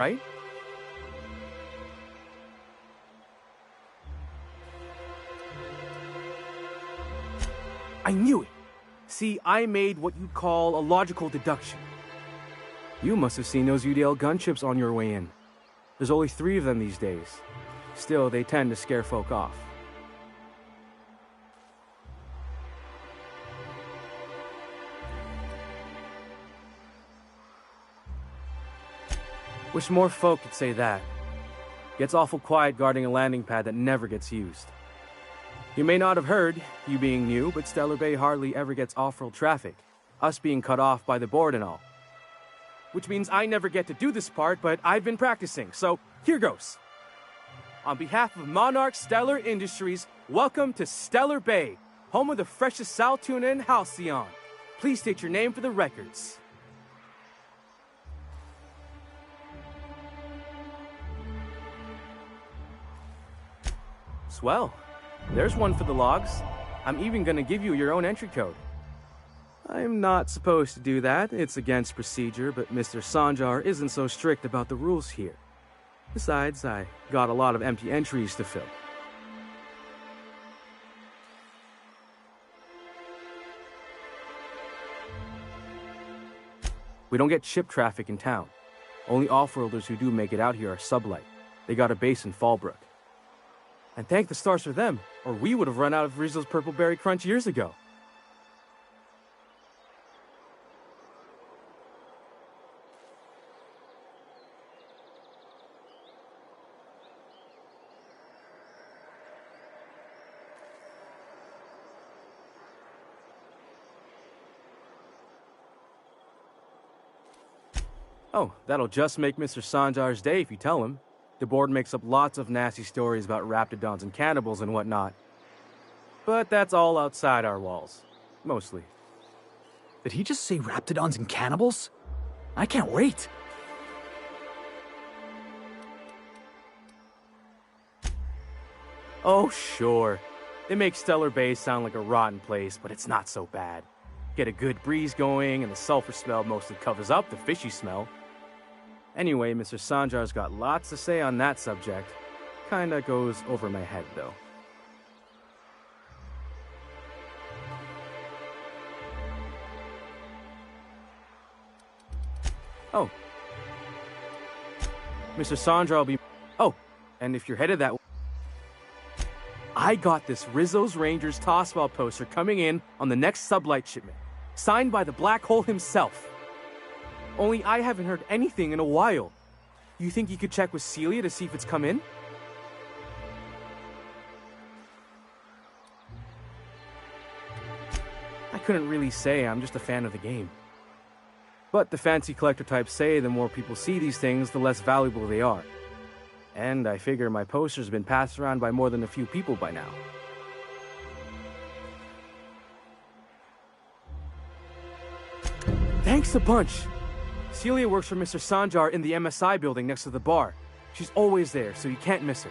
right? I knew it! See, I made what you'd call a logical deduction. You must have seen those UDL gunships on your way in. There's only 3 of them these days. Still, they tend to scare folk off. Wish more folk could say that. Gets awful quiet guarding a landing pad that never gets used. You may not have heard, you being new, but Stellar Bay hardly ever gets off-world traffic. Us being cut off by the board and all. Which means I never get to do this part, but I've been practicing, so here goes. On behalf of Monarch Stellar Industries, welcome to Stellar Bay, home of the freshest sal tuna and halcyon. Please state your name for the records. Swell. There's one for the logs. I'm even gonna give you your own entry code. I'm not supposed to do that. It's against procedure, but Mr. Sanjar isn't so strict about the rules here. Besides, I got a lot of empty entries to fill. We don't get ship traffic in town. Only off-worlders who do make it out here are sublight. They got a base in Fallbrook. And thank the stars for them, or we would have run out of Rizzo's Purple Berry Crunch years ago. Oh, that'll just make Mr. Sanjar's day if you tell him. The board makes up lots of nasty stories about raptidons and cannibals and whatnot. But that's all outside our walls. Mostly. Did he just say raptidons and cannibals? I can't wait. Oh, sure. They make Stellar Bay sound like a rotten place, but it's not so bad. Get a good breeze going, and the sulfur smell mostly covers up the fishy smell. Anyway, Mr. Sanjar's got lots to say on that subject. Kinda goes over my head, though. Oh. Mr. Sanjar will be... Oh, and if you're headed that way... I got this Rizzo's Rangers Tossball poster coming in on the next sublight shipment. Signed by the Black Hole himself. Only I haven't heard anything in a while. You think you could check with Celia to see if it's come in? I couldn't really say, I'm just a fan of the game. But the fancy collector types say the more people see these things, the less valuable they are. And I figure my poster's been passed around by more than a few people by now. Thanks a bunch! Celia works for Mr. Sanjar in the MSI building next to the bar. She's always there, so you can't miss her.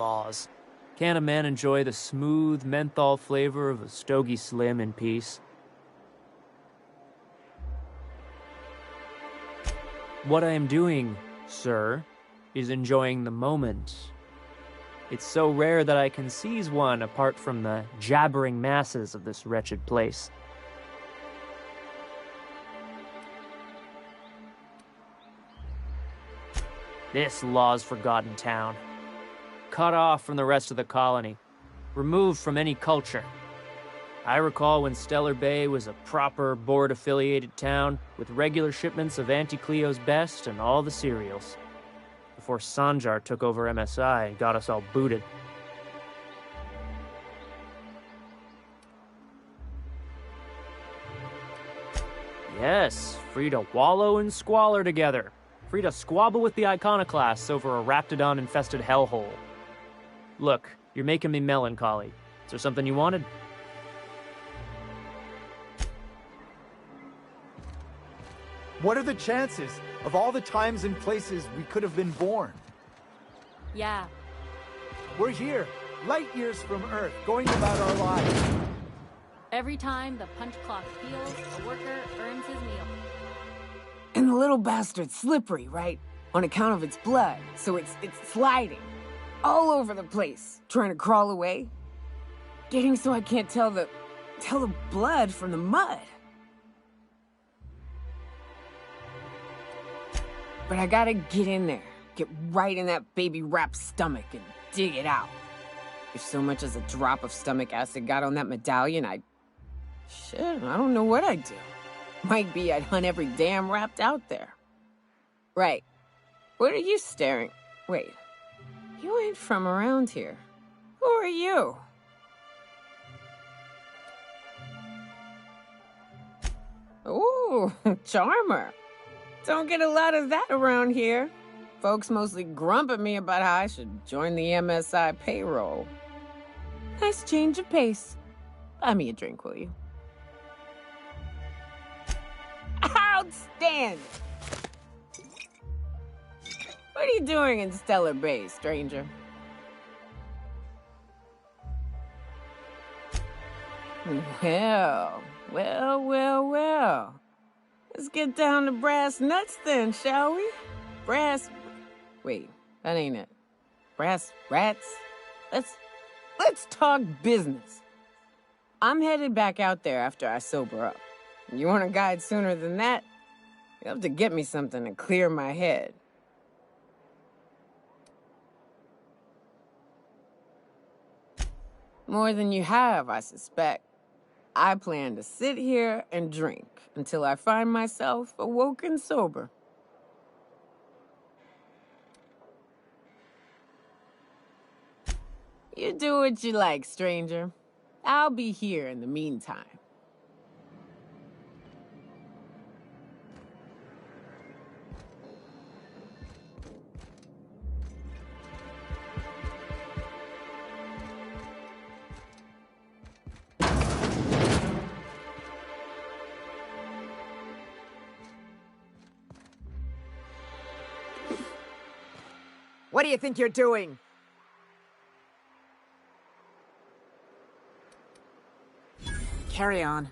laws. Can't a man enjoy the smooth menthol flavor of a Stogie Slim in peace? What I am doing, sir, is enjoying the moment. It's so rare that I can seize one apart from the jabbering masses of this wretched place. This law's forgotten town. Cut off from the rest of the colony. Removed from any culture. I recall when Stellar Bay was a proper board-affiliated town with regular shipments of Auntie Cleo's best and all the cereals. Before Sanjar took over MSI and got us all booted. Yes, free to wallow in squalor together. Free to squabble with the iconoclasts over a raptidon-infested hellhole. Look, you're making me melancholy. Is there something you wanted? What are the chances of all the times and places we could have been born? Yeah. We're here, light years from Earth, going about our lives. Every time the punch clock peels, a worker earns his meal. And the little bastard's slippery, right? On account of its blood, so it's sliding. All over the place, trying to crawl away. Getting so I can't tell the blood from the mud. But I gotta get in there, get right in that baby rap's stomach and dig it out. If so much as a drop of stomach acid got on that medallion, shit, I don't know what I'd do. Might be I'd hunt every damn rapt out there. Right. What are you staring? Wait. You ain't from around here. Who are you? Ooh, charmer. Don't get a lot of that around here. Folks mostly grump at me about how I should join the MSI payroll. Nice change of pace. Buy me a drink, will you? Outstanding! What are you doing in Stellar Bay, stranger? Well. Let's get down to brass nuts then, shall we? Wait, that ain't it. Brass rats? Let's talk business. I'm headed back out there after I sober up. You want a guide sooner than that? You'll have to get me something to clear my head. More than you have, I suspect. I plan to sit here and drink until I find myself awoke and sober. You do what you like, stranger. I'll be here in the meantime. What do you think you're doing? Carry on.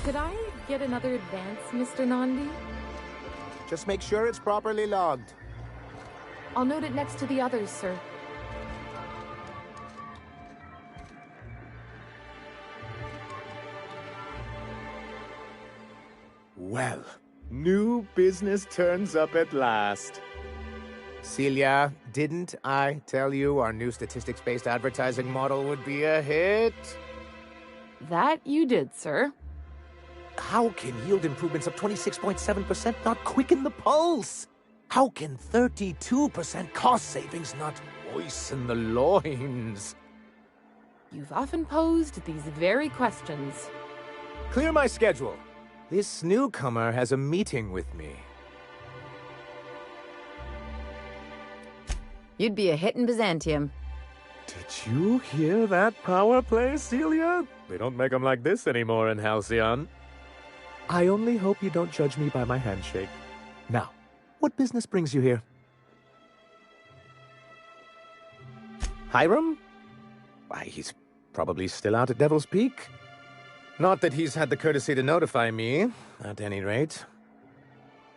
Could I get another advance, Mr. Nandi? Just make sure it's properly logged. I'll note it next to the others, sir. Well, New business turns up at last. Celia, didn't I tell you our new statistics-based advertising model would be a hit? That you did, sir. How can yield improvements of 26.7% not quicken the pulse? How can 32% cost savings not moisten the loins? You've often posed these very questions. Clear my schedule. This newcomer has a meeting with me. You'd be a hit in Byzantium. Did you hear that power play, Celia? They don't make them like this anymore in Halcyon. I only hope you don't judge me by my handshake. Now, what business brings you here? Hiram? Why, he's probably still out at Devil's Peak. Not that he's had the courtesy to notify me, at any rate.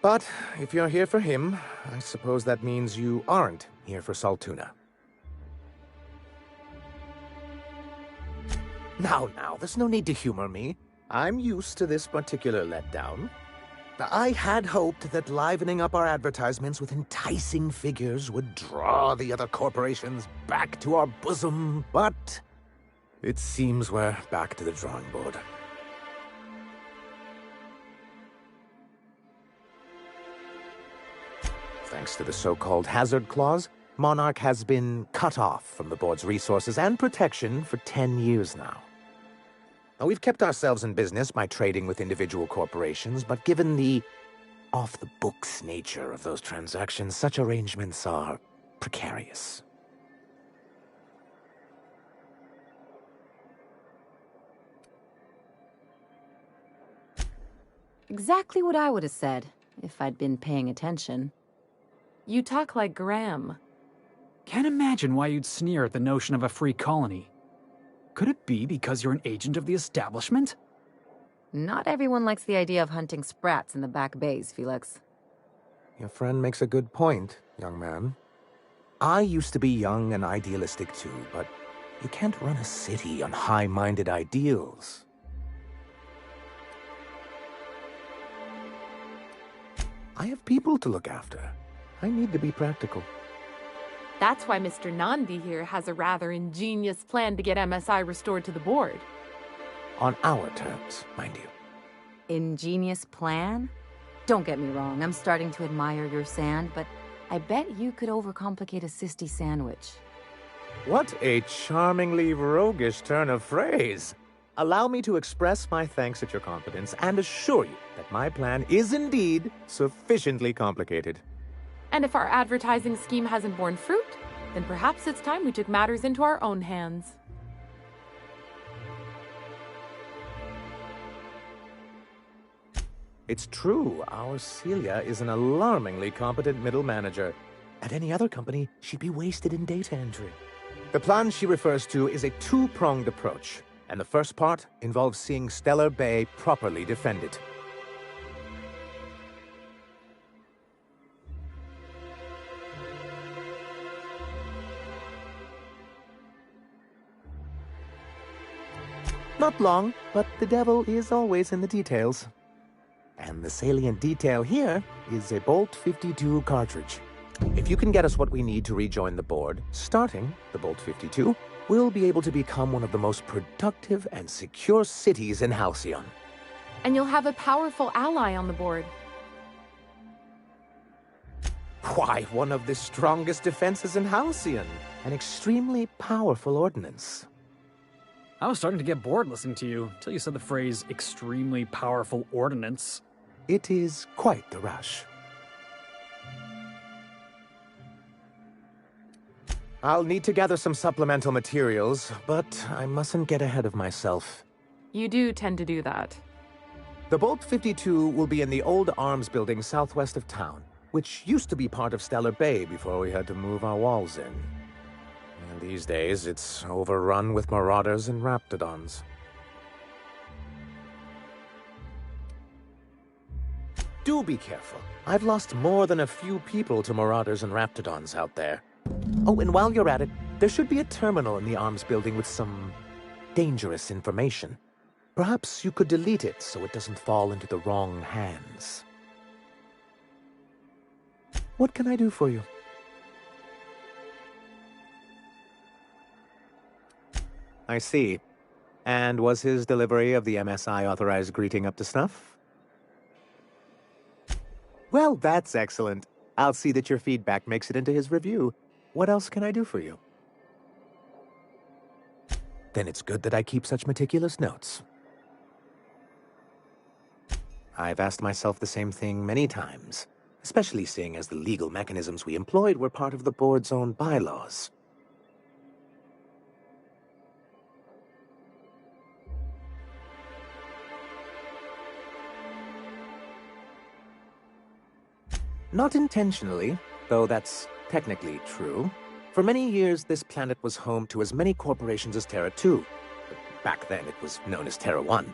But if you're here for him, I suppose that means you aren't here for Saltuna. Now, there's no need to humor me. I'm used to this particular letdown. I had hoped that livening up our advertisements with enticing figures would draw the other corporations back to our bosom, but it seems we're back to the drawing board. Thanks to the so-called hazard clause, Monarch has been cut off from the board's resources and protection for 10 years now. Now, we've kept ourselves in business by trading with individual corporations, but given the off-the-books nature of those transactions, such arrangements are precarious. Exactly what I would have said, if I'd been paying attention. You talk like Graham. Can't imagine why you'd sneer at the notion of a free colony. Could it be because you're an agent of the establishment? Not everyone likes the idea of hunting sprats in the back bays, Felix. Your friend makes a good point, young man. I used to be young and idealistic too, but you can't run a city on high-minded ideals. I have people to look after. I need to be practical. That's why Mr. Nandi here has a rather ingenious plan to get MSI restored to the board. On our terms, mind you. Ingenious plan? Don't get me wrong, I'm starting to admire your sand, but I bet you could overcomplicate a sisty sandwich. What a charmingly roguish turn of phrase. Allow me to express my thanks at your confidence and assure you that my plan is indeed sufficiently complicated. And if our advertising scheme hasn't borne fruit, then perhaps it's time we took matters into our own hands. It's true, our Celia is an alarmingly competent middle manager. At any other company, she'd be wasted in data entry. The plan she refers to is a two-pronged approach, and the first part involves seeing Stellar Bay properly defended. Not long, but the devil is always in the details. And the salient detail here is a Bolt 52 cartridge. If you can get us what we need to rejoin the board, starting the Bolt 52, we'll be able to become one of the most productive and secure cities in Halcyon. And you'll have a powerful ally on the board. Why, one of the strongest defenses in Halcyon. An extremely powerful ordnance. I was starting to get bored listening to you, till you said the phrase, extremely powerful ordnance. It is quite the rush. I'll need to gather some supplemental materials, but I mustn't get ahead of myself. You do tend to do that. The Bolt 52 will be in the old arms building southwest of town, which used to be part of Stellar Bay before we had to move our walls in. And these days, it's overrun with marauders and raptidons. Do be careful. I've lost more than a few people to marauders and raptidons out there. Oh, and while you're at it, there should be a terminal in the arms building with some dangerous information. Perhaps you could delete it so it doesn't fall into the wrong hands. What can I do for you? I see. And was his delivery of the MSI authorized greeting up to snuff? Well, that's excellent. I'll see that your feedback makes it into his review. What else can I do for you? Then it's good that I keep such meticulous notes. I've asked myself the same thing many times, especially seeing as the legal mechanisms we employed were part of the board's own bylaws. Not intentionally, though that's technically true. For many years, this planet was home to as many corporations as Terra 2. Back then, it was known as Terra 1.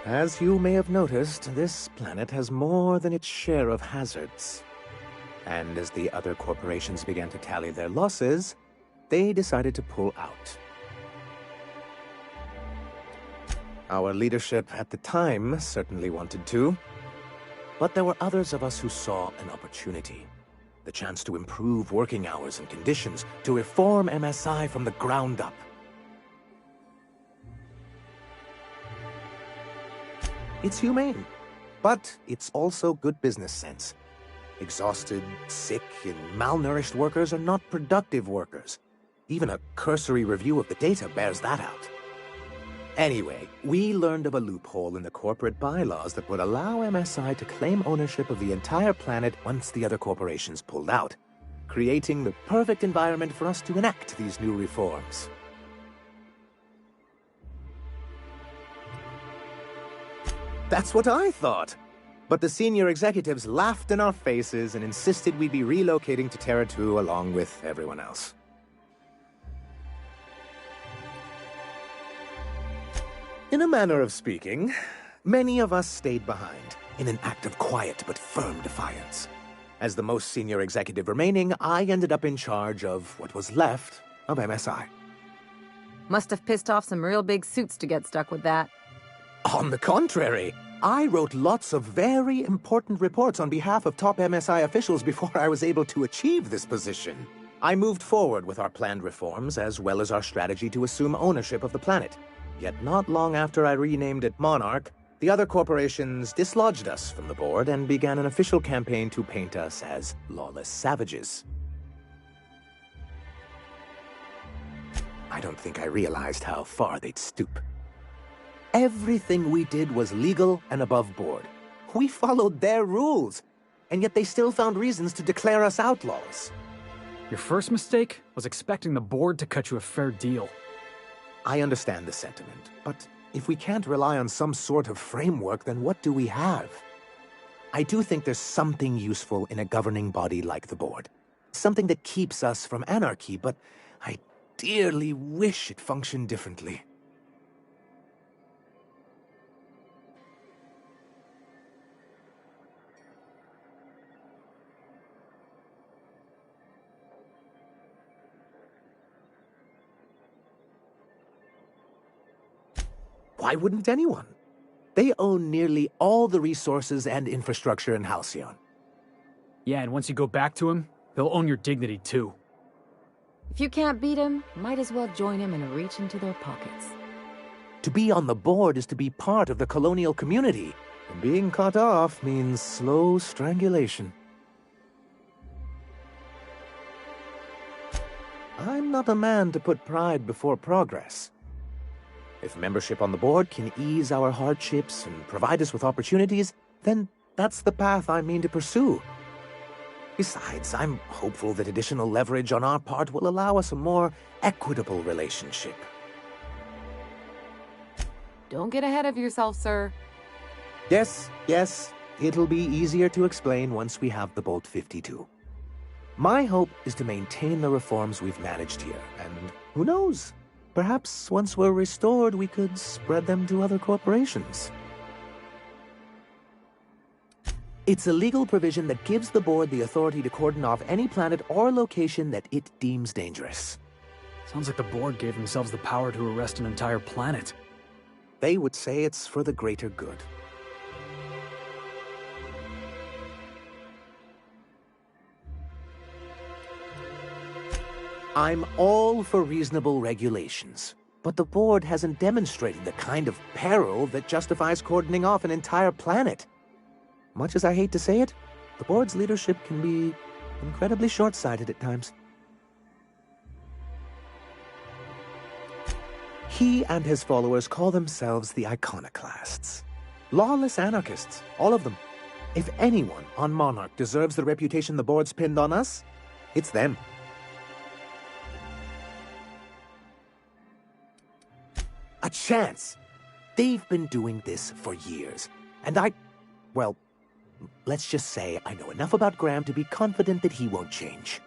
As you may have noticed, this planet has more than its share of hazards. And as the other corporations began to tally their losses, they decided to pull out. Our leadership at the time certainly wanted to, but there were others of us who saw an opportunity. The chance to improve working hours and conditions, to reform MSI from the ground up. It's humane, but it's also good business sense. Exhausted, sick, and malnourished workers are not productive workers. Even a cursory review of the data bears that out. Anyway, we learned of a loophole in the corporate bylaws that would allow MSI to claim ownership of the entire planet once the other corporations pulled out, creating the perfect environment for us to enact these new reforms. That's what I thought. But the senior executives laughed in our faces and insisted we'd be relocating to Terra 2 along with everyone else. In a manner of speaking, many of us stayed behind, in an act of quiet but firm defiance. As the most senior executive remaining, I ended up in charge of what was left of MSI. Must have pissed off some real big suits to get stuck with that. On the contrary, I wrote lots of very important reports on behalf of top MSI officials before I was able to achieve this position. I moved forward with our planned reforms, as well as our strategy to assume ownership of the planet. Yet not long after I renamed it Monarch, the other corporations dislodged us from the board and began an official campaign to paint us as lawless savages. I don't think I realized how far they'd stoop. Everything we did was legal and above board. We followed their rules, and yet they still found reasons to declare us outlaws. Your first mistake was expecting the board to cut you a fair deal. I understand the sentiment, but if we can't rely on some sort of framework, then what do we have? I do think there's something useful in a governing body like the board. Something that keeps us from anarchy, but I dearly wish it functioned differently. Why wouldn't anyone? They own nearly all the resources and infrastructure in Halcyon. Yeah, and once you go back to him, they'll own your dignity too. If you can't beat him, might as well join him and reach into their pockets. To be on the board is to be part of the colonial community, and being cut off means slow strangulation. I'm not a man to put pride before progress. If membership on the board can ease our hardships and provide us with opportunities, then that's the path I mean to pursue. Besides, I'm hopeful that additional leverage on our part will allow us a more equitable relationship. Don't get ahead of yourself, sir. Yes, it'll be easier to explain once we have the Bolt 52. My hope is to maintain the reforms we've managed here, and who knows? Perhaps once we're restored, we could spread them to other corporations. It's a legal provision that gives the board the authority to cordon off any planet or location that it deems dangerous. Sounds like the board gave themselves the power to arrest an entire planet. They would say it's for the greater good. I'm all for reasonable regulations, but the board hasn't demonstrated the kind of peril that justifies cordoning off an entire planet. Much as I hate to say it, the board's leadership can be incredibly short-sighted at times. He and his followers call themselves the Iconoclasts. Lawless anarchists, all of them. If anyone on Monarch deserves the reputation the board's pinned on us, it's them. A chance! They've been doing this for years, and well, let's just say I know enough about Graham to be confident that he won't change.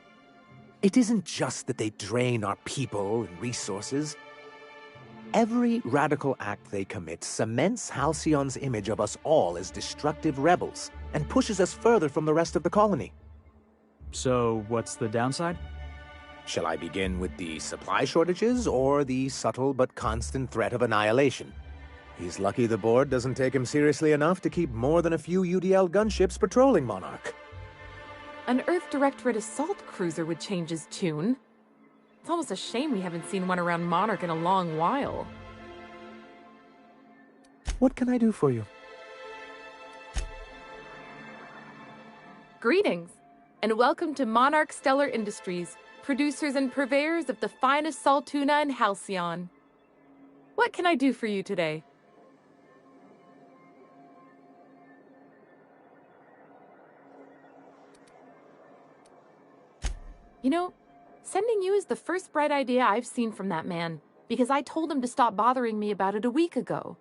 It isn't just that they drain our people and resources. Every radical act they commit cements Halcyon's image of us all as destructive rebels and pushes us further from the rest of the colony. So, what's the downside? Shall I begin with the supply shortages or the subtle but constant threat of annihilation? He's lucky the board doesn't take him seriously enough to keep more than a few UDL gunships patrolling Monarch. An Earth Directorate assault cruiser would change his tune. It's almost a shame we haven't seen one around Monarch in a long while. What can I do for you? Greetings, and welcome to Monarch Stellar Industries, producers and purveyors of the finest salt tuna in Halcyon. What can I do for you today? You know, sending you is the first bright idea I've seen from that man, because I told him to stop bothering me about it a week ago.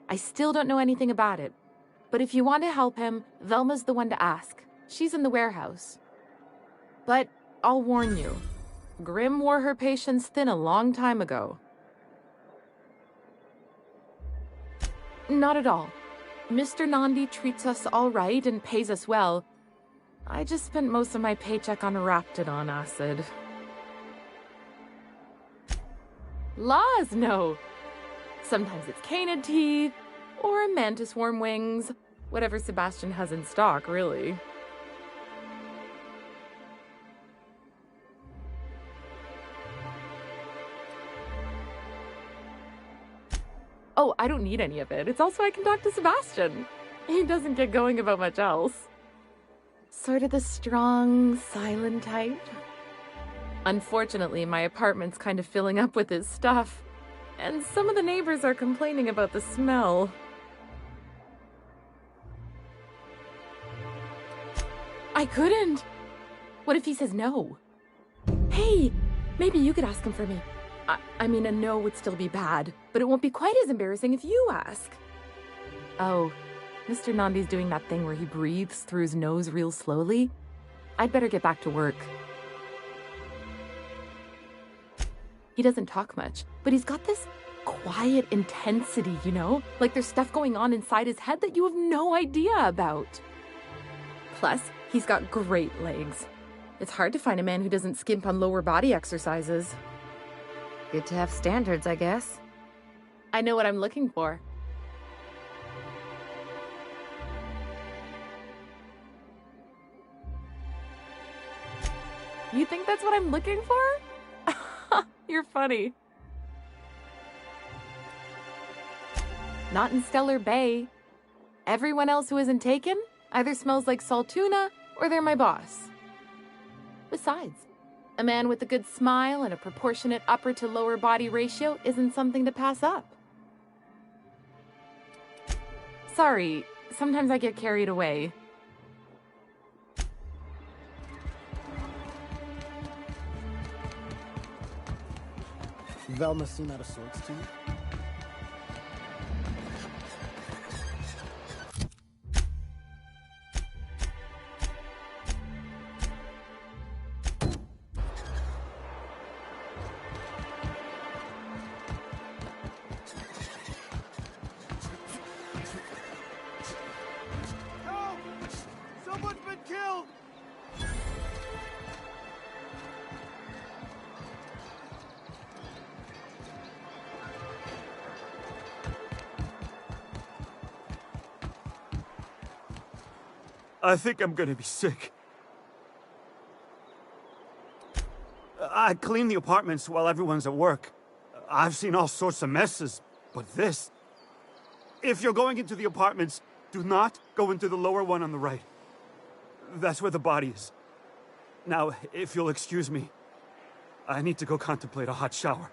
I still don't know anything about it, but if you want to help him, Velma's the one to ask. She's in the warehouse. But I'll warn you, Grim wore her patience thin a long time ago. Not at all. Mr. Nandi treats us all right and pays us well. I just spent most of my paycheck on Raptidon acid. Laws, no. Sometimes it's canid teeth, or a mantis worm wings. Whatever Sebastian has in stock, really. Oh, I don't need any of it. It's also I can talk to Sebastian. He doesn't get going about much else. Sort of the strong, silent type. Unfortunately, my apartment's kind of filling up with his stuff, and some of the neighbors are complaining about the smell. I couldn't. What if he says no? Hey, maybe you could ask him for me. I mean, a no would still be bad, but it won't be quite as embarrassing if you ask. Oh, Mr. Nandi's doing that thing where he breathes through his nose real slowly. I'd better get back to work. He doesn't talk much, but he's got this quiet intensity, you know? Like there's stuff going on inside his head that you have no idea about. Plus, he's got great legs. It's hard to find a man who doesn't skimp on lower body exercises. Good to have standards, I guess. I know what I'm looking for. You think that's what I'm looking for? You're funny. Not in Stellar Bay. Everyone else who isn't taken either smells like salt tuna or they're my boss. Besides, a man with a good smile and a proportionate upper to lower body ratio isn't something to pass up. Sorry, sometimes I get carried away. Velma seem out of sorts to you? Help! Someone's been killed! I think I'm gonna be sick. I clean the apartments while everyone's at work. I've seen all sorts of messes, but this... If you're going into the apartments, do not go into the lower one on the right. That's where the body is. Now, if you'll excuse me, I need to go contemplate a hot shower.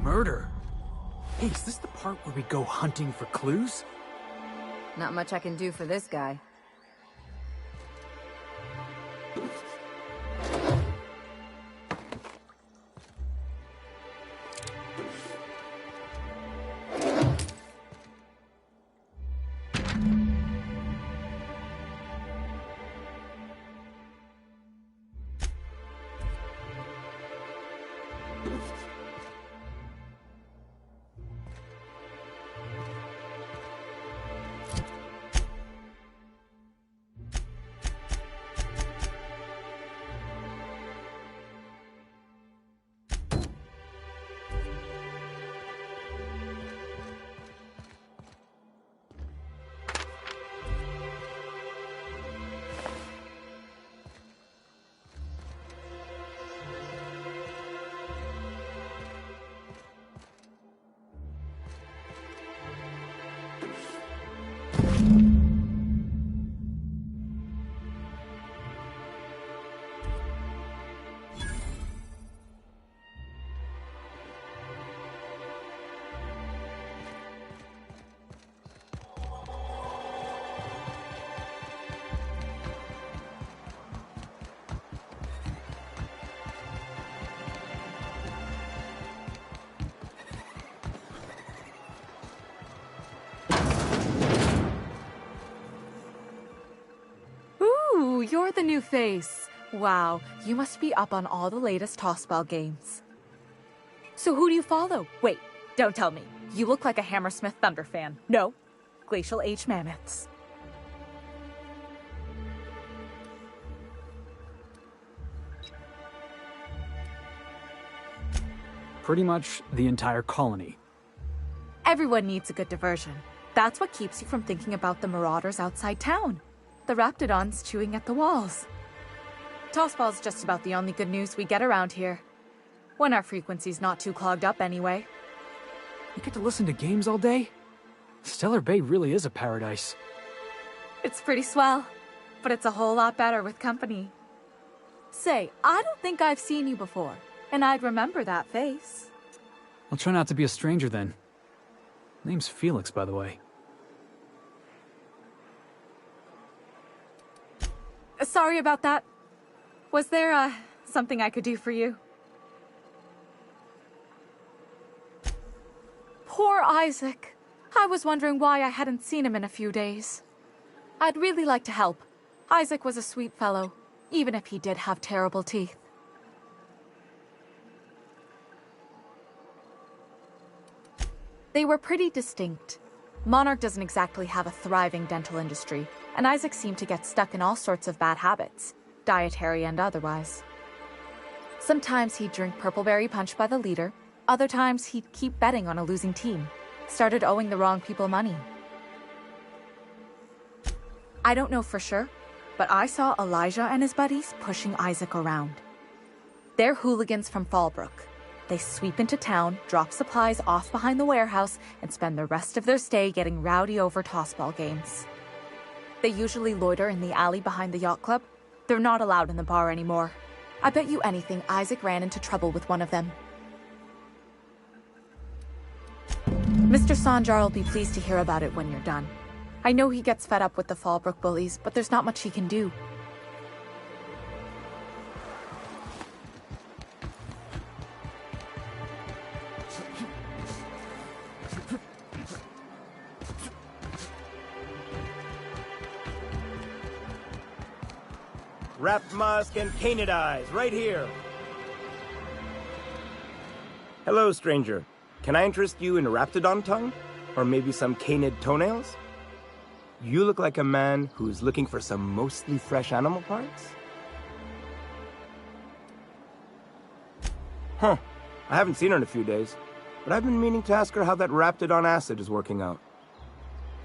Murder? Hey, is this the part where we go hunting for clues? Not much I can do for this guy. You're the new face. Wow, you must be up on all the latest tossball games. So who do you follow? Wait, don't tell me. You look like a Hammersmith Thunder fan. No, Glacial Age Mammoths. Pretty much the entire colony. Everyone needs a good diversion. That's what keeps you from thinking about the marauders outside town. The raptidons chewing at the walls. Tossball's just about the only good news we get around here. When our frequency's not too clogged up anyway. You get to listen to games all day? Stellar Bay really is a paradise. It's pretty swell, but it's a whole lot better with company. Say, I don't think I've seen you before, and I'd remember that face. I'll try not to be a stranger then. Name's Felix, by the way. Sorry about that. Was there, something I could do for you? Poor Isaac. I was wondering why I hadn't seen him in a few days. I'd really like to help. Isaac was a sweet fellow, even if he did have terrible teeth. They were pretty distinct. Monarch doesn't exactly have a thriving dental industry, and Isaac seemed to get stuck in all sorts of bad habits, dietary and otherwise. Sometimes he'd drink purpleberry punch by the liter, other times he'd keep betting on a losing team, started owing the wrong people money. I don't know for sure, but I saw Elijah and his buddies pushing Isaac around. They're hooligans from Fallbrook. They sweep into town, drop supplies off behind the warehouse, and spend the rest of their stay getting rowdy over tossball games. They usually loiter in the alley behind the yacht club. They're not allowed in the bar anymore. I bet you anything Isaac ran into trouble with one of them. Mr. Sanjar will be pleased to hear about it when you're done. I know he gets fed up with the Fallbrook bullies, but there's not much he can do. Wrapped musk and canid eyes, right here. Hello, stranger. Can I interest you in raptidon tongue? Or maybe some canid toenails? You look like a man who's looking for some mostly fresh animal parts? Huh. I haven't seen her in a few days, but I've been meaning to ask her how that raptidon acid is working out.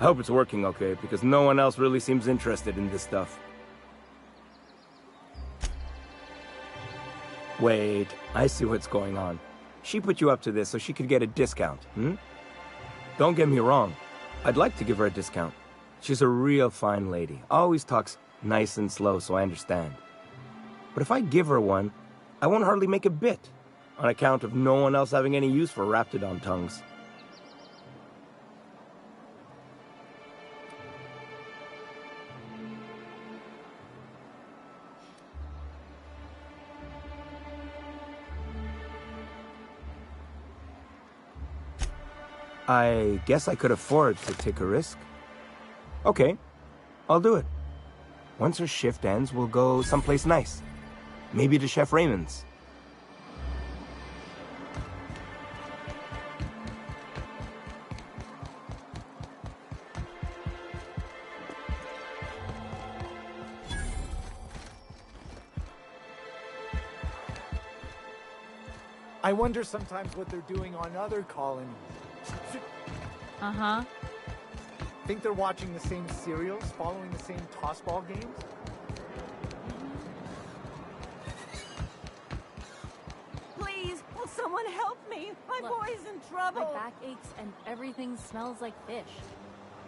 I hope it's working okay, because no one else really seems interested in this stuff. Wait, I see what's going on. She put you up to this so she could get a discount, hmm? Don't get me wrong. I'd like to give her a discount. She's a real fine lady. Always talks nice and slow, so I understand. But if I give her one, I won't hardly make a bit, on account of no one else having any use for raptidon tongues. I guess I could afford to take a risk. Okay, I'll do it. Once her shift ends, we'll go someplace nice. Maybe to Chef Raymond's. I wonder sometimes what they're doing on other colonies. Uh-huh. Think they're watching the same serials, following the same tossball games? Please, will someone help me? My Look, boy's in trouble. My back aches and everything smells like fish.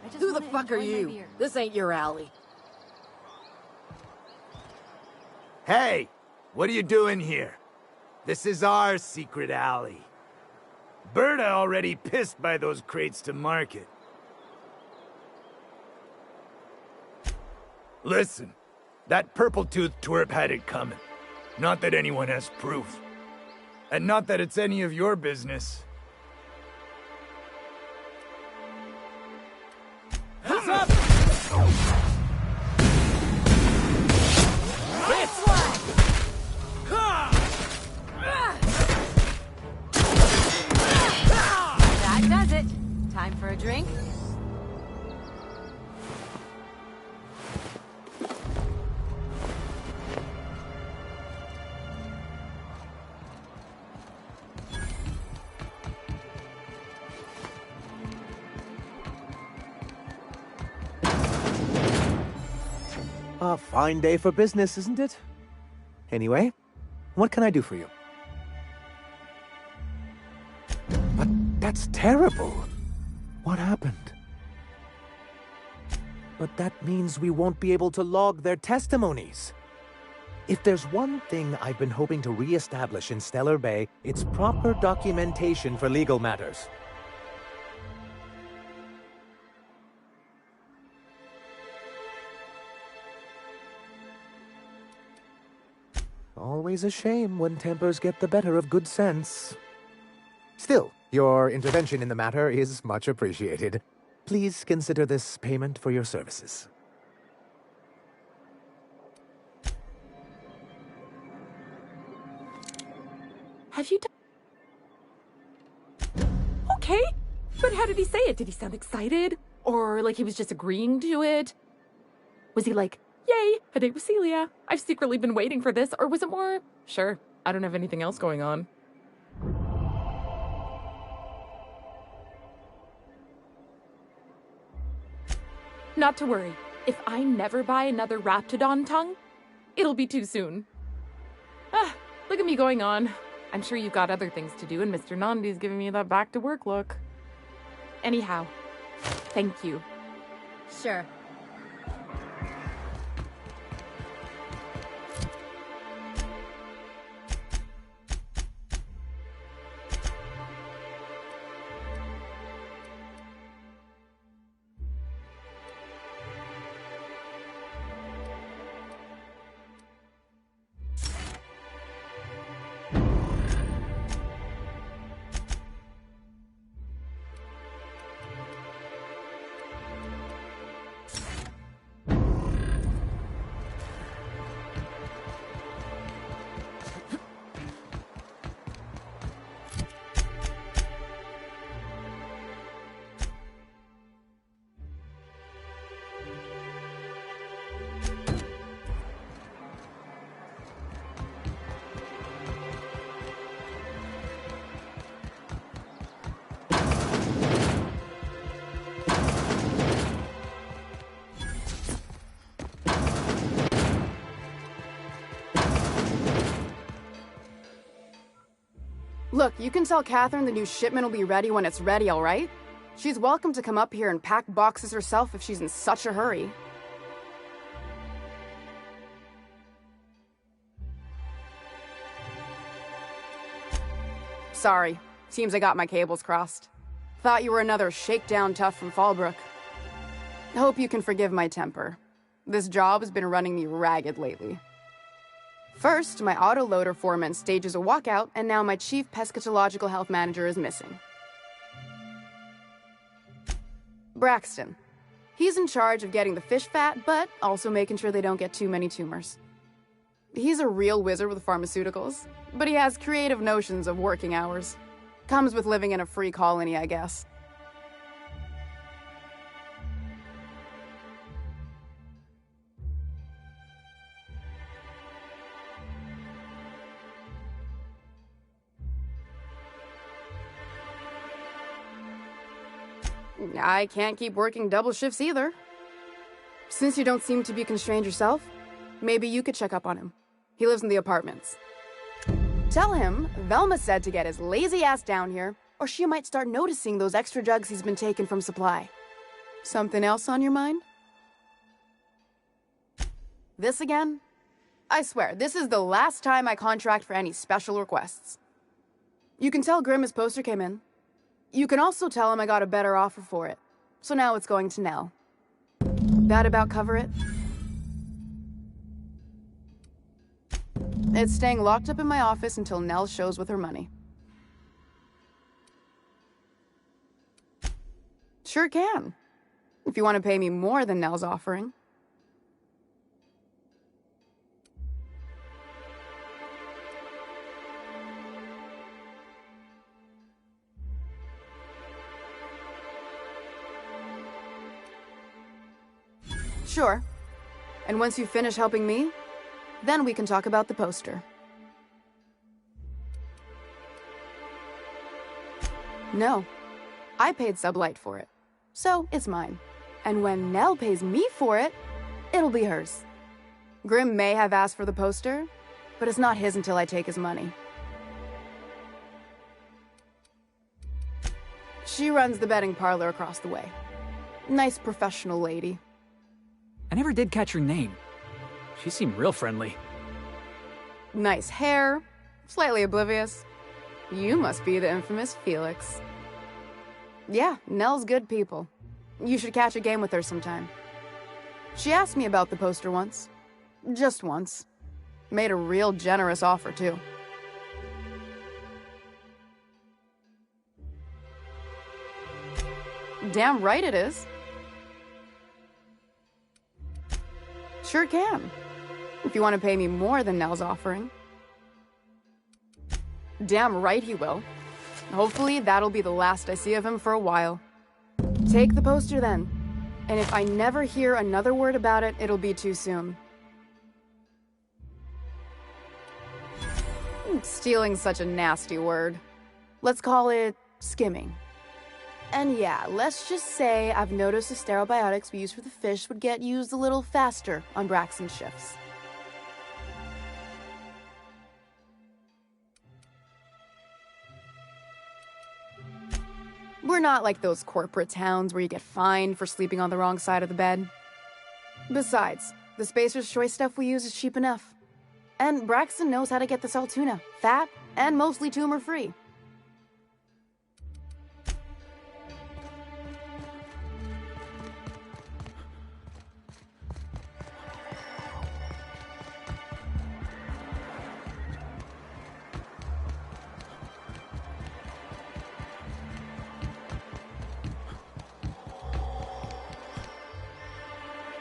I just Who the wanna fuck are enjoy my you? beer. This ain't your alley. Hey, what are you doing here? This is our secret alley. Berta already pissed by those crates to market. Listen, that purple-toothed twerp had it coming. Not that anyone has proof. And not that it's any of your business. Heads up! That does it. Time for a drink? A fine day for business, isn't it? Anyway, what can I do for you? But that's terrible. What happened? But that means we won't be able to log their testimonies. If there's one thing I've been hoping to re-establish in Stellar Bay, it's proper documentation for legal matters. Always a shame when tempers get the better of good sense. Still, your intervention in the matter is much appreciated. Please consider this payment for your services. Have you done... Okay, but how did he say it? Did he sound excited? Or like he was just agreeing to it? Was he like, yay, a date with Celia. I've secretly been waiting for this. Or was it more, sure, I don't have anything else going on. Not to worry. If I never buy another Raptidon tongue, it'll be too soon. Ah, look at me going on. I'm sure you've got other things to do, and Mr. Nandi's giving me that back-to-work look. Anyhow, thank you. Sure. Look, you can tell Catherine the new shipment will be ready when it's ready, all right? She's welcome to come up here and pack boxes herself if she's in such a hurry. Sorry. Seems I got my cables crossed. Thought you were another shakedown tough from Fallbrook. Hope you can forgive my temper. This job has been running me ragged lately. First, my autoloader foreman stages a walkout, and now my chief pescatological health manager is missing. Braxton. He's in charge of getting the fish fat, but also making sure they don't get too many tumors. He's a real wizard with pharmaceuticals, but he has creative notions of working hours. Comes with living in a free colony, I guess. I can't keep working double shifts either. Since you don't seem to be constrained yourself, maybe you could check up on him. He lives in the apartments. Tell him Velma said to get his lazy ass down here, or she might start noticing those extra jugs he's been taking from supply. Something else on your mind? This again? I swear, this is the last time I contract for any special requests. You can tell Grimm his poster came in. You can also tell him I got a better offer for it. So now it's going to Nell. That about cover it? It's staying locked up in my office until Nell shows with her money. Sure can. If you want to pay me more than Nell's offering. Sure. And once you finish helping me, then we can talk about the poster. No. I paid Sublight for it. So, it's mine. And when Nell pays me for it, it'll be hers. Grimm may have asked for the poster, but it's not his until I take his money. She runs the betting parlor across the way. Nice professional lady. I never did catch her name. She seemed real friendly. Nice hair, slightly oblivious. You must be the infamous Felix. Yeah, Nell's good people. You should catch a game with her sometime. She asked me about the poster once. Just once. Made a real generous offer, too. Damn right it is. Sure can. If you want to pay me more than Nell's offering. Damn right he will. Hopefully that'll be the last I see of him for a while. Take the poster then. And if I never hear another word about it, it'll be too soon. Stealing's such a nasty word. Let's call it skimming. And yeah, let's just say I've noticed the sterile biotics we use for the fish would get used a little faster on Braxton's shifts. We're not like those corporate towns where you get fined for sleeping on the wrong side of the bed. Besides, the Spacer's Choice stuff we use is cheap enough. And Braxton knows how to get the salt tuna, fat, and mostly tumor-free.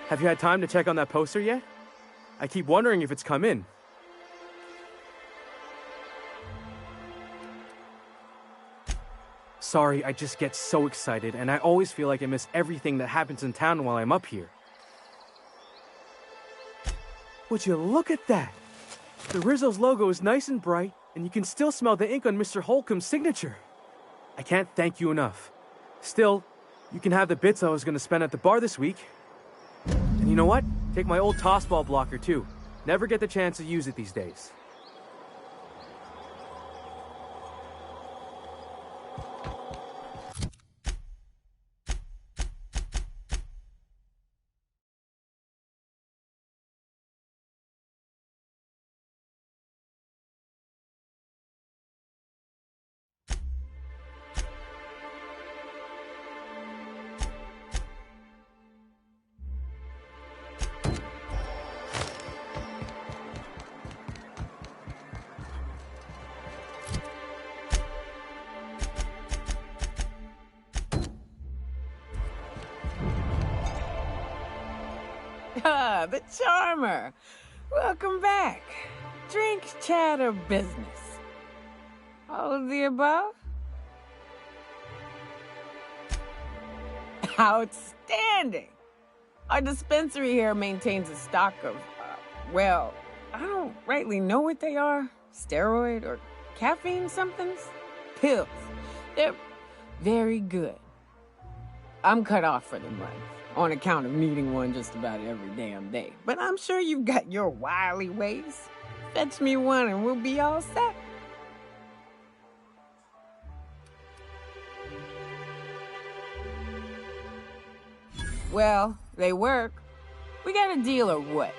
Have you had time to check on that poster yet? I keep wondering if it's come in. Sorry, I just get so excited, and I always feel like I miss everything that happens in town while I'm up here. Would you look at that? The Rizzo's logo is nice and bright, and you can still smell the ink on Mr. Holcomb's signature. I can't thank you enough. Still, you can have the bits I was going to spend at the bar this week. And you know what? Take my old tossball blocker, too. Never get the chance to use it these days. the charmer. Welcome back. Drink, chat, or business? All of the above? Outstanding! Our dispensary here maintains a stock of, well, I don't rightly know what they are. Steroid or caffeine somethings? Pills. They're very good. I'm cut off for the month, on account of needing one just about every damn day. But I'm sure you've got your wily ways. Fetch me one and we'll be all set. Well, they work. We got a deal or what?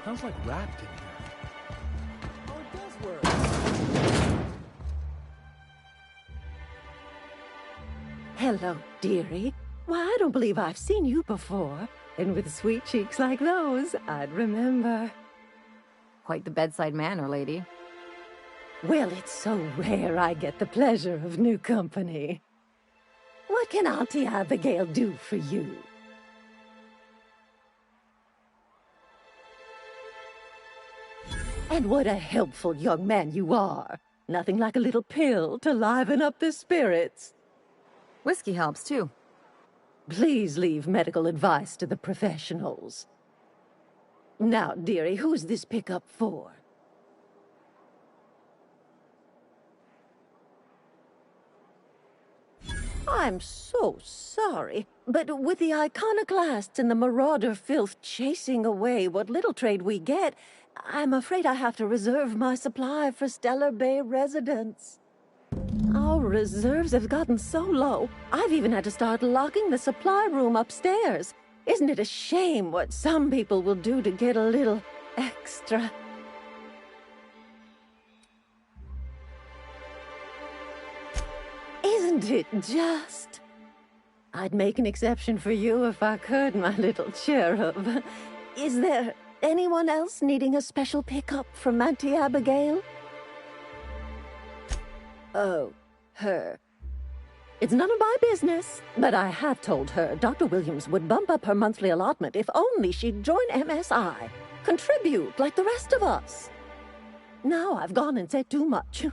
Smells like wrapped in here. Oh, it does work. Hello, dearie. Why, I don't believe I've seen you before. And with sweet cheeks like those, I'd remember. Quite the bedside manner, lady. Well, it's so rare I get the pleasure of new company. What can Auntie Abigail do for you? And what a helpful young man you are. Nothing like a little pill to liven up the spirits. Whiskey helps, too. Please leave medical advice to the professionals. Now, dearie, who's this pickup for? I'm so sorry, but with the iconoclasts and the marauder filth chasing away what little trade we get, I'm afraid I have to reserve my supply for Stellar Bay residents. Our reserves have gotten so low, I've even had to start locking the supply room upstairs. Isn't it a shame what some people will do to get a little extra? Isn't it just? I'd make an exception for you if I could, my little cherub. Is there anyone else needing a special pickup from Auntie Abigail? Oh, her. It's none of my business, but I have told her Dr. Williams would bump up her monthly allotment if only she'd join MSI. Contribute like the rest of us. Now I've gone and said too much.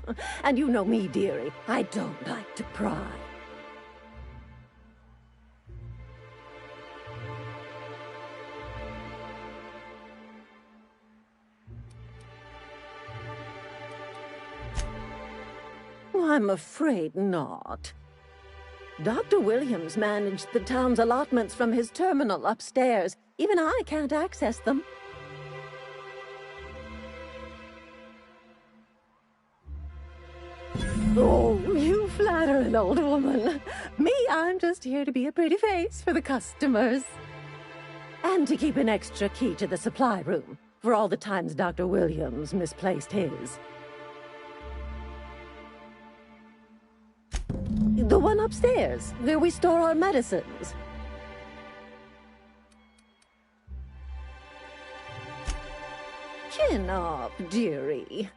And you know me, dearie. I don't like to pry. I'm afraid not. Dr. Williams managed the town's allotments from his terminal upstairs. Even I can't access them. Oh, you flatter an old woman. Me, I'm just here to be a pretty face for the customers. And to keep an extra key to the supply room, for all the times Dr. Williams misplaced his. The one upstairs, where we store our medicines. Chin up, dearie.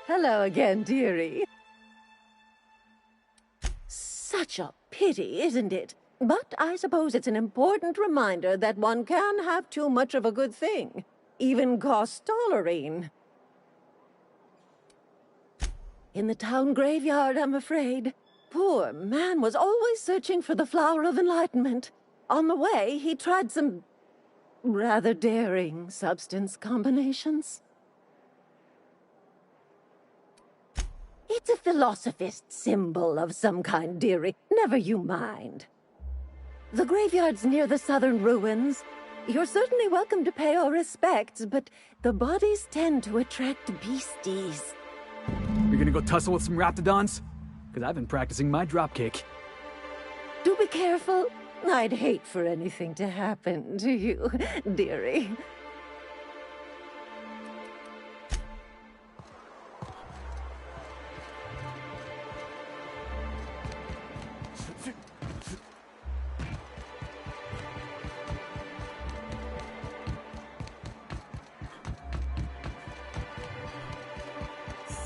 Hello again, dearie. Such a pity, isn't it? But I suppose it's an important reminder that one can have too much of a good thing. Even cost tolerine. In the town graveyard, I'm afraid. Poor man was always searching for the flower of enlightenment. On the way, he tried some rather daring substance combinations. It's a philosophist symbol of some kind, dearie. Never you mind. The graveyard's near the southern ruins. You're certainly welcome to pay our respects, but the bodies tend to attract beasties. You're gonna go tussle with some raptidons? Because I've been practicing my dropkick. Do be careful. I'd hate for anything to happen to you, dearie.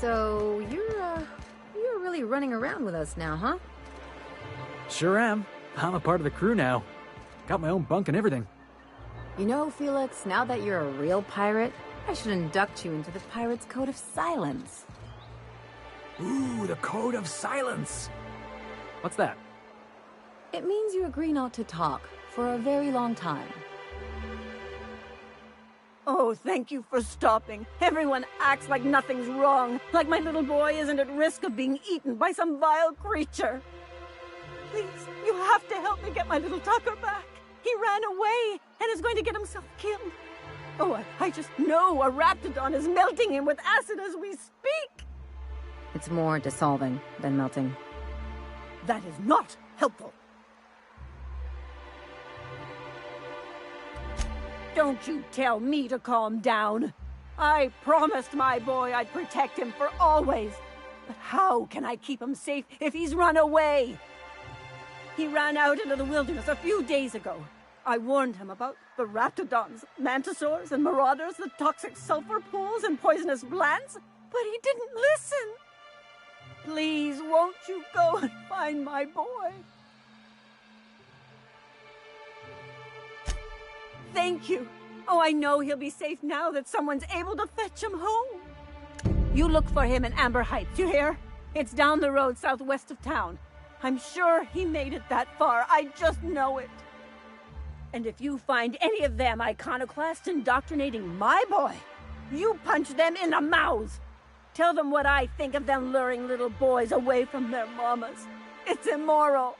So, you're really running around with us now, huh? Sure am. I'm a part of the crew now. Got my own bunk and everything. You know, Felix, now that you're a real pirate, I should induct you into the Pirate's Code of Silence. Ooh, the Code of Silence! What's that? It means you agree not to talk for a very long time. Oh, thank you for stopping. Everyone acts like nothing's wrong, like my little boy isn't at risk of being eaten by some vile creature. Please, you have to help me get my little Tucker back. He ran away and is going to get himself killed. Oh, I just know a raptidon is melting him with acid as we speak. It's more dissolving than melting. That is not helpful. Don't you tell me to calm down. I promised my boy I'd protect him for always. But how can I keep him safe if he's run away? He ran out into the wilderness a few days ago. I warned him about the raptidons, mantisaurs, and marauders, the toxic sulfur pools and poisonous plants, but he didn't listen. Please, won't you go and find my boy? Thank you. Oh, I know he'll be safe now that someone's able to fetch him home. You look for him in Amber Heights, you hear? It's down the road southwest of town. I'm sure he made it that far. I just know it. And if you find any of them iconoclasts indoctrinating my boy, you punch them in the mouths. Tell them what I think of them luring little boys away from their mamas. It's immoral.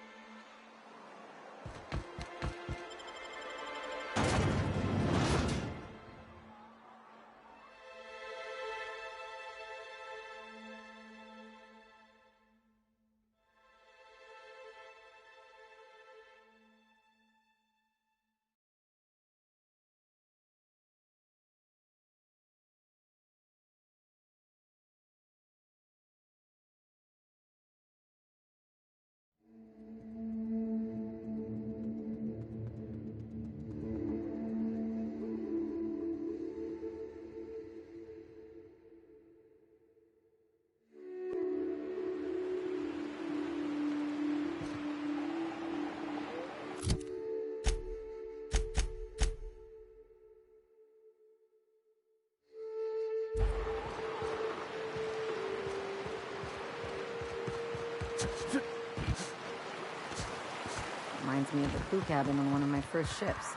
Reminds me of the crew cabin on one of my first ships.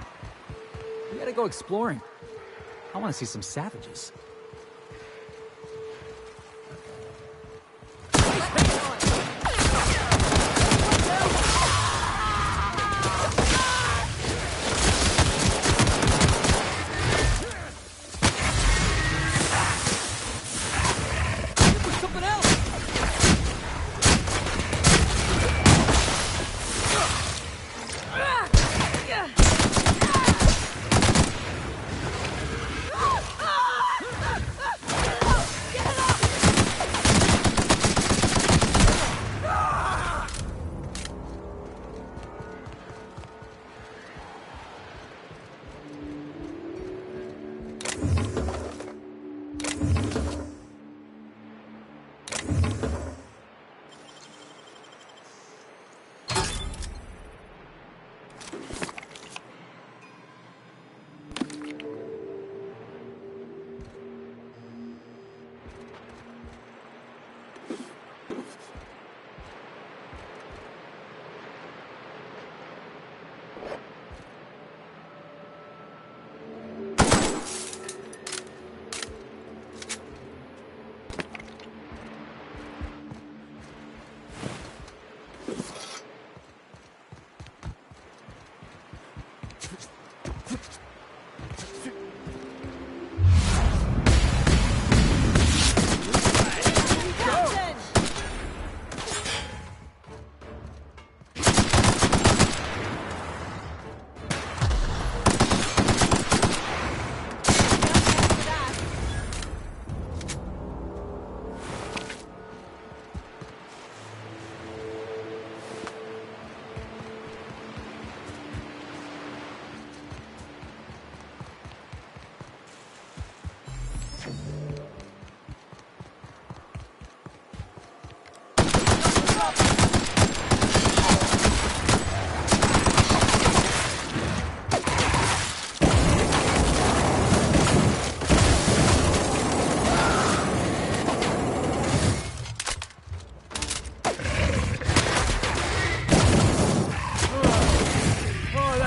We gotta go exploring. I want to see some savages.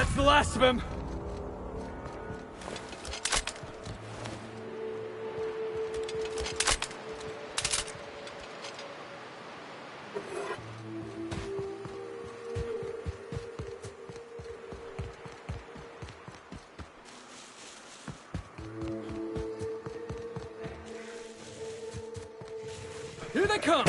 That's the last of him. Here they come!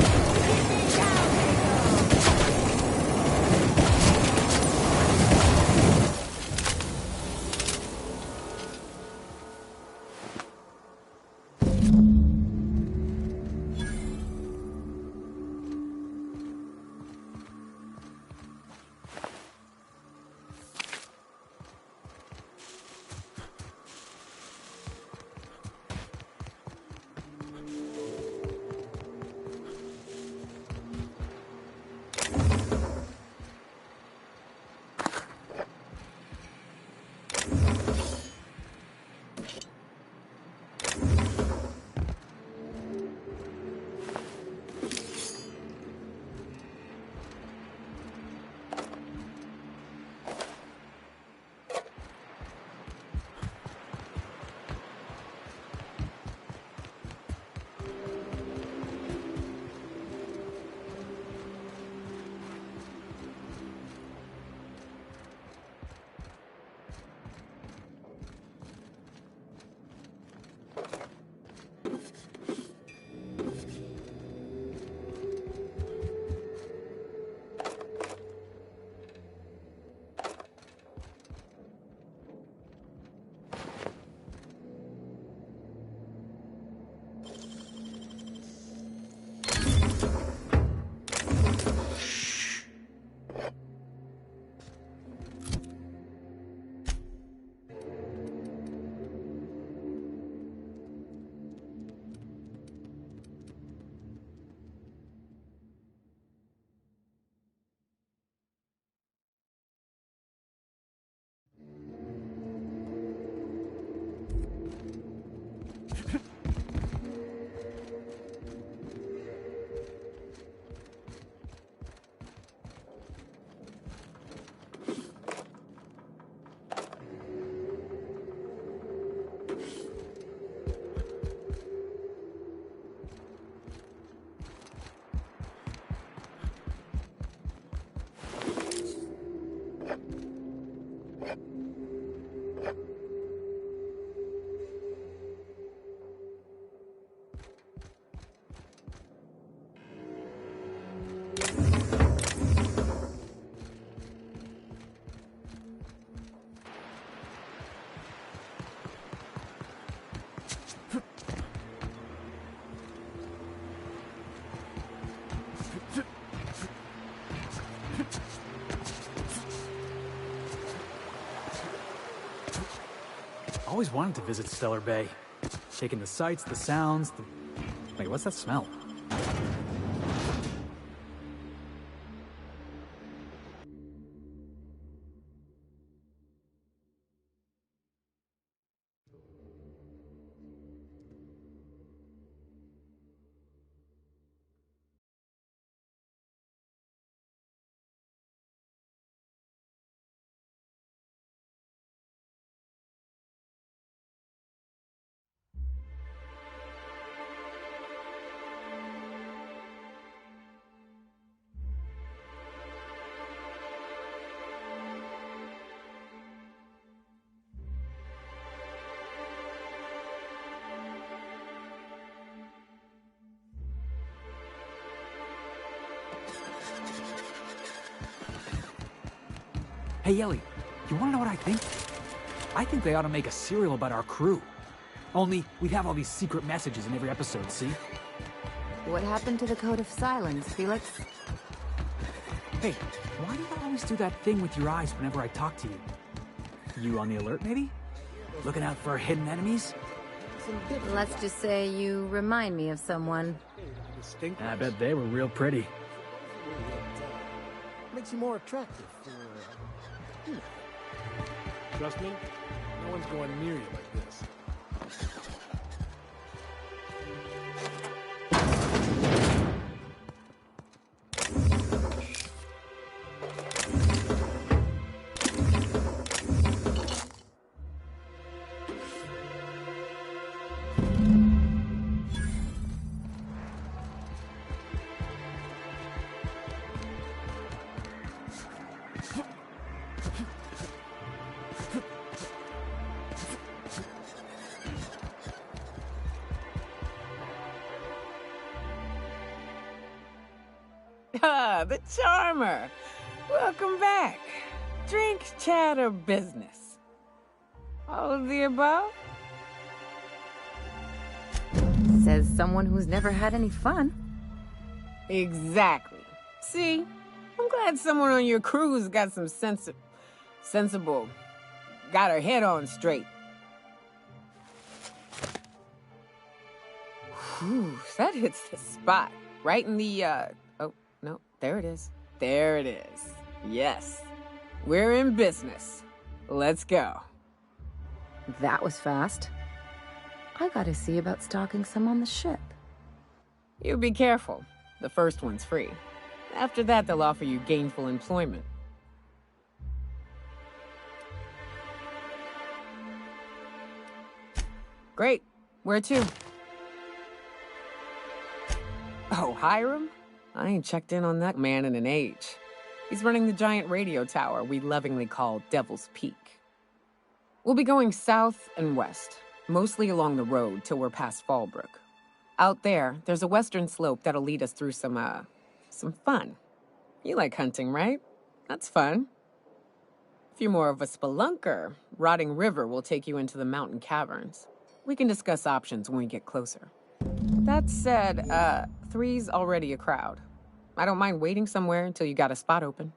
Always wanted to visit Stellar Bay. Taking the sights, the sounds, Wait, what's that smell? Hey, Ellie, you wanna know what I think? I think they ought to make a serial about our crew. Only, we'd have all these secret messages in every episode, see? What happened to the Code of Silence, Felix? Hey, why do you always do that thing with your eyes whenever I talk to you? You on the alert, maybe? Looking out for hidden enemies? Let's just say you remind me of someone. I bet they were real pretty. Makes you more attractive. Trust me, no one's going near you like this. Ah, the charmer. Welcome back. Drink, chat, or business? All of the above? Says someone who's never had any fun. Exactly. See? I'm glad someone on your crew's got some sensible. Got her head on straight. Whew, that hits the spot. Right in the, oh, no, there it is. There it is. Yes. We're in business. Let's go. That was fast. I gotta see about stocking some on the ship. You be careful. The first one's free. After that, they'll offer you gainful employment. Great. Where to? Oh, Hiram? I ain't checked in on that man in an age. He's running the giant radio tower we lovingly call Devil's Peak. We'll be going south and west, mostly along the road till we're past Fallbrook. Out there's a western slope that'll lead us through some fun. You like hunting, right? That's fun. If you're more of a spelunker, Rotting River will take you into the mountain caverns. We can discuss options when we get closer. That said, 3's already a crowd. I don't mind waiting somewhere until you got a spot open.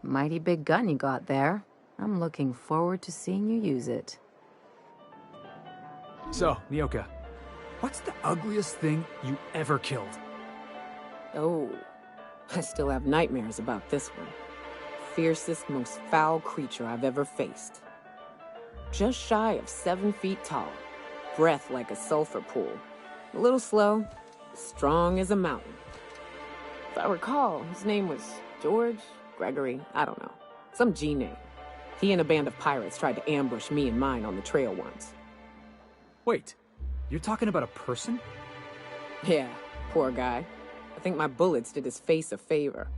Mighty big gun you got there. I'm looking forward to seeing you use it. So, Nyoka, what's the ugliest thing you ever killed? Oh, I still have nightmares about this one. Fiercest, most foul creature I've ever faced. Just shy of 7 feet tall. Breath like a sulfur pool. A little slow, strong as a mountain. If I recall, his name was George, Gregory, I don't know. Some G name. He and a band of pirates tried to ambush me and mine on the trail once. Wait, you're talking about a person? Yeah, poor guy. I think my bullets did his face a favor.